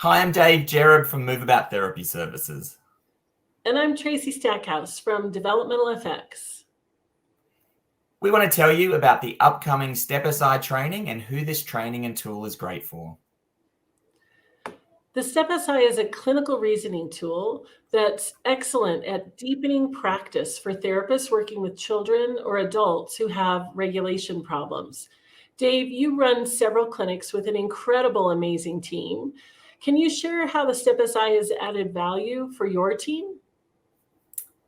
Hi, I'm Dave Jereb from Move About Therapy Services. And I'm Tracy Stackhouse from Developmental FX. We want to tell you about the upcoming STEPPSI training and who this training and tool is great for. The STEPPSI is a clinical reasoning tool that's excellent at deepening practice for therapists working with children or adults who have regulation problems. Dave, you run several clinics with an incredible, amazing team. Can you share how the STEPPSI has added value for your team?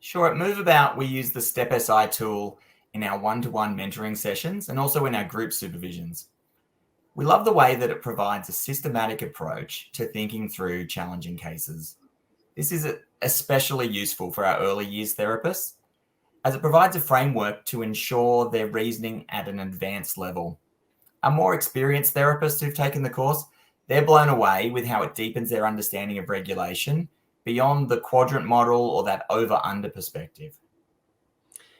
Sure, at Move About, we use the STEPPSI tool in our one-to-one mentoring sessions and also in our group supervisions. We love the way that it provides a systematic approach to thinking through challenging cases. This is especially useful for our early years therapists, as it provides a framework to ensure their reasoning at an advanced level. Our more experienced therapists who've taken the course, they're blown away with how it deepens their understanding of regulation beyond the quadrant model or that over-under perspective.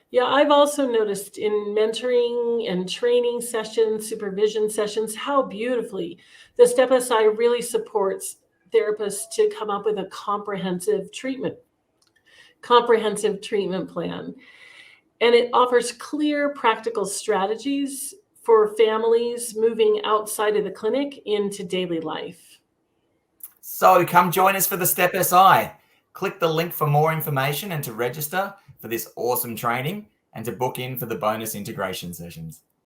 Yeah, I've also noticed in mentoring and training sessions, supervision sessions, how beautifully the STEP-SI really supports therapists to come up with a comprehensive treatment plan. And it offers clear practical strategies for families moving outside of the clinic into daily life. So come join us for the STEPSI. Click the link for more information and to register for this awesome training and to book in for the bonus integration sessions.